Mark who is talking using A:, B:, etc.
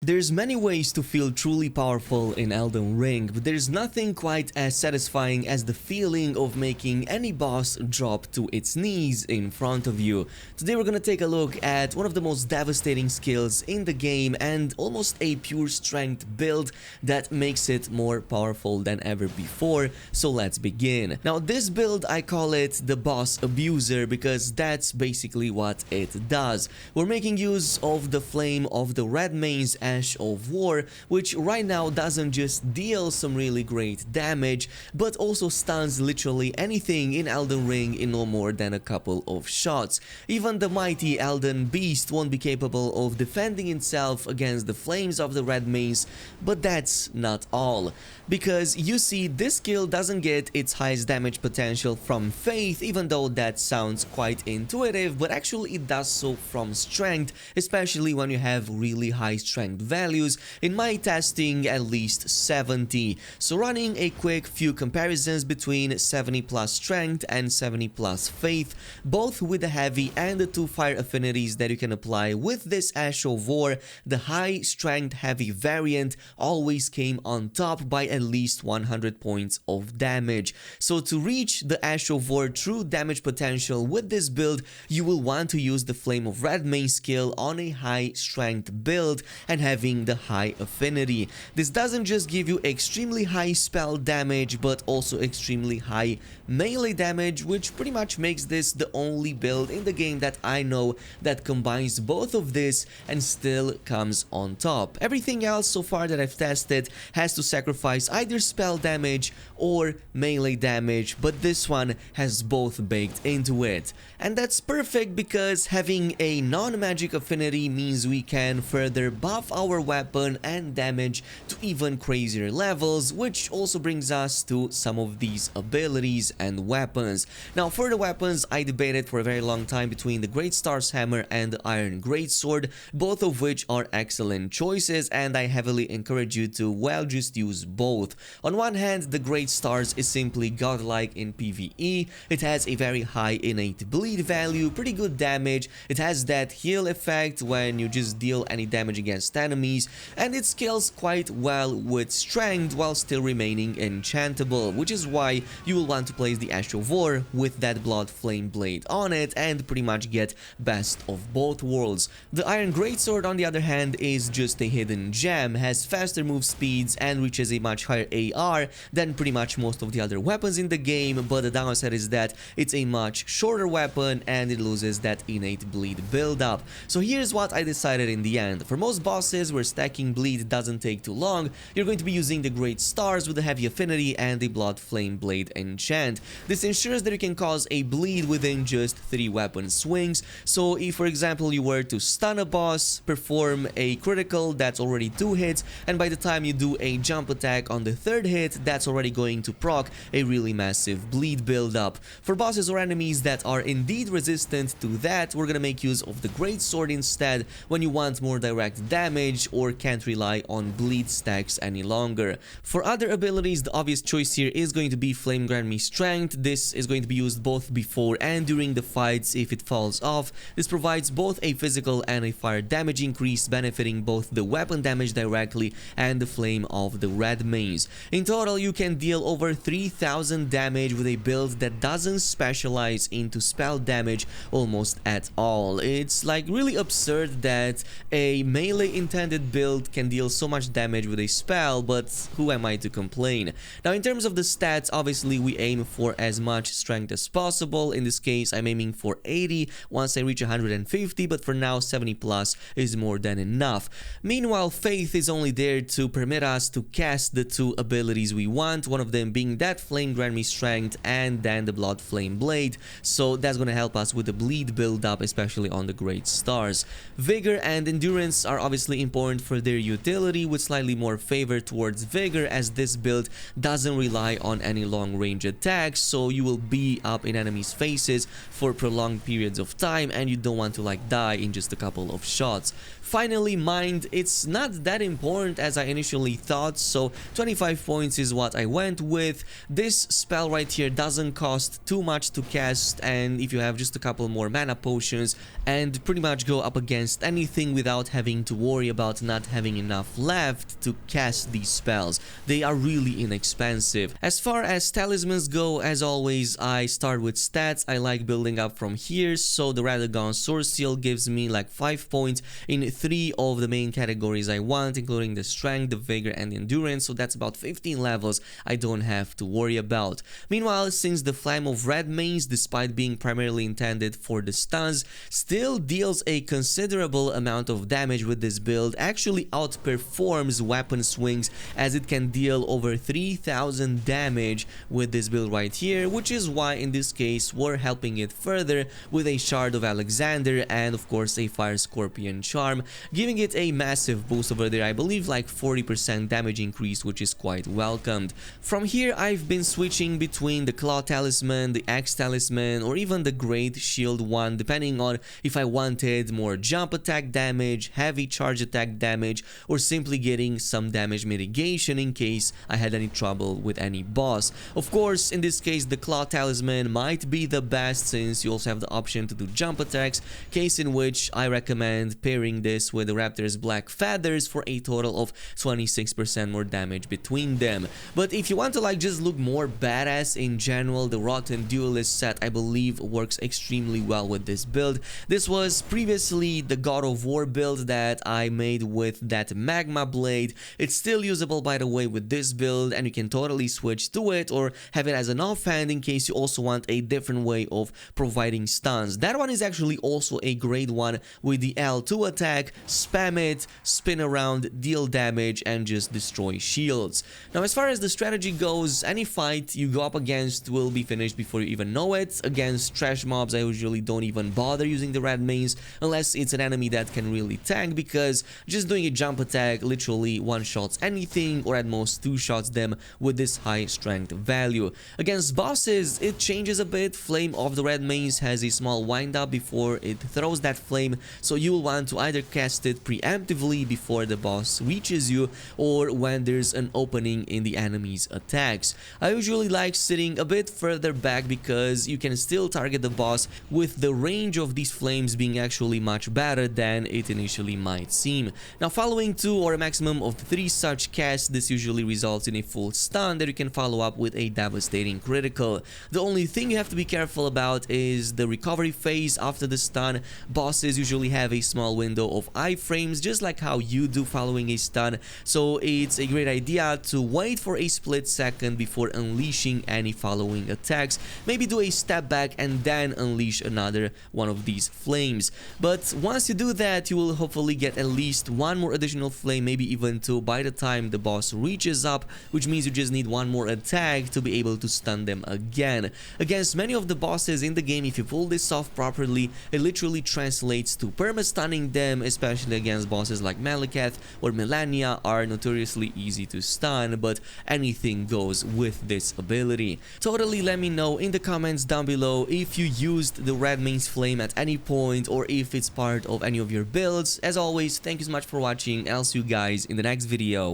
A: There's many ways to feel truly powerful in Elden Ring, but there's nothing quite as satisfying as the feeling of making any boss drop to its knees in front of you. Today we're gonna take a look at one of the most devastating skills in the game and almost a pure strength build that makes it more powerful than ever before, so let's begin. Now this build, I call it the Boss Abuser because that's basically what it does. We're making use of the flame of the Red Mane's Ash of War, which right now doesn't just deal some really great damage, but also stuns literally anything in Elden Ring in no more than a couple of shots. Even the mighty Elden Beast won't be capable of defending itself against the flames of the Red Manes, but that's not all. Because you see, this skill doesn't get its highest damage potential from Faith, even though that sounds quite intuitive, but actually it does so from Strength, especially when you have really high Strength values, in my testing at least 70. So running a quick few comparisons between 70 plus Strength and 70 plus Faith, both with the heavy and the two fire affinities that you can apply with this Ash of War, the high Strength heavy variant always came on top by at least 100 points of damage. So to reach the Ash of War true damage potential with this build, you will want to use the Flame of Red Mane skill on a high Strength build and having the high affinity. This doesn't just give you extremely high spell damage, but also extremely high melee damage, which pretty much makes this the only build in the game that I know that combines both of this and still comes on top. Everything else so far that I've tested has to sacrifice either spell damage or melee damage, but this one has both baked into it. And that's perfect because having a non-magic affinity means we can further buff our weapon and damage to even crazier levels, which also brings us to some of these abilities and weapons. Now for the weapons, I debated for a very long time between the Great Star's Hammer and the Iron Greatsword, both of which are excellent choices, and I heavily encourage you to, well, just use both. On one hand, the Great Stars is simply godlike in PvE, it has a very high innate bleed value, pretty good damage, it has that heal effect when you just deal any damage against enemies, and it scales quite well with strength while still remaining enchantable, which is why you will want to place the Ash of War with that Blood Flame blade on it and pretty much get best of both worlds. The Iron Greatsword on the other hand is just a hidden gem, has faster move speeds and reaches a much higher AR than pretty much most of the other weapons in the game, but the downside is that it's a much shorter weapon and it loses that innate bleed buildup. So here's what I decided in the end. For most bosses where stacking bleed doesn't take too long, you're going to be using the Great Stars with a heavy affinity and the Blood Flame blade enchant. This ensures that you can cause a bleed within just 3 weapon swings. So if for example you were to stun a boss, perform a critical that's already 2 hits, and by the time you do a jump attack on the 3rd hit, that's already going to proc a really massive bleed buildup. For bosses or enemies that are indeed resistant to that, we're gonna make use of the Great Sword instead when you want more direct damage or can't rely on bleed stacks any longer. For other abilities, the obvious choice here is going to be Flame Grant Me Strength. This is going to be used both before and during the fights if it falls off. This provides both a physical and a fire damage increase, benefiting both the weapon damage directly and the flame of the Red Manes. In total, you can deal over 3000 damage with a build that doesn't specialize into spell damage almost at all. It's like really absurd that a melee intended build can deal so much damage with a spell, but who am I to complain? Now in terms of the stats, obviously we aim for as much strength as possible. In this case, I'm aiming for 80 once I reach 150, but for now 70 plus is more than enough. Meanwhile, Faith is only there to permit us to cast the 2 abilities we want, one of them being that Flame Grant Me Strength and then the Blood Flame Blade, so that's gonna help us with the bleed build up, especially on the Great Stars. Vigor and Endurance are obviously important for their utility, with slightly more favor towards Vigor as this build doesn't rely on any long range attacks, so you will be up in enemies' faces for prolonged periods of time and you don't want to like die in just a couple of shots. finally mined. It's not that important as I initially thought, so 25 points is what I went with. This spell right here doesn't cost too much to cast, and if you have just a couple more mana potions and pretty much go up against anything without having to worry about not having enough left to cast these spells, they are really inexpensive. As far as talismans go, as always, I start with stats. I like building up from here, so the Radagon Sword Seal gives me like 5 points in 3 of the main categories I want, including the strength, the vigor, and the endurance, so that's about 15 levels I don't have to worry about. Meanwhile, since the Flame of Red Maze, despite being primarily intended for the stuns, still deals a considerable amount of damage with this build, actually outperforms weapon swings as it can deal over 3000 damage with this build right here, which is why in this case we're helping it further with a Shard of Alexander and of course a Fire Scorpion Charm, giving it a massive boost over there. I believe like 40% damage increase, which is quite welcomed. From here I've been switching between the Claw Talisman, the Axe Talisman, or even the Great Shield one, depending on if I wanted more jump attack damage, heavy charge attack damage, or simply getting some damage mitigation in case I had any trouble with any boss. Of course, in this case the Claw Talisman might be the best since you also have the option to do jump attacks, case in which I recommend pairing this with the Raptor's Black Feathers for a total of 26% more damage between them. But if you want to like just look more badass in general, the Rotten Duelist set I believe works extremely well with this build. This was previously the God of War build that I made with that Magma Blade. It's still usable by the way with this build, and you can totally switch to it or have it as an offhand in case you also want a different way of providing stuns. That one is actually also a great one with the L2 attack, spam it, spin around, deal damage, and just destroy shields. Now as far as the strategy goes, any fight you go up against will be finished before you even know it. Against trash mobs I usually don't even bother using the red maze unless it's an enemy that can really tank, because just doing a jump attack literally one-shots anything or at most two-shots them with this high strength value. Against bosses it changes a bit. Flame of the red maze has a small wind up before it throws that flame, so you will want to either cast it preemptively before the boss reaches you or when there's an opening in the enemy's attacks. I usually like sitting a bit further back because you can still target the boss, with the range of these flames being actually much better than it initially might seem. Now following 2 or a maximum of 3 such casts, this usually results in a full stun that you can follow up with a devastating critical. The only thing you have to be careful about is the recovery phase after the stun. Bosses usually have a small window of iframes just like how you do following a stun, so it's a great idea to wait for a split second before unleashing any following attacks. Maybe do a step back and then unleash another one of these flames. But once you do that, you will hopefully get at least one more additional flame, maybe even 2 by the time the boss reaches up, which means you just need one more attack to be able to stun them again. Against many of the bosses in the game, if you pull this off properly, it literally translates to perma-stunning them, especially against bosses like Malekith or Melania are notoriously easy to stun, but anything goes with this ability. Totally let me know in the comments down below if you used the red maze flame at any point or if it's part of any of your builds. As always, thank you so much for watching. I'll see you guys in the next video.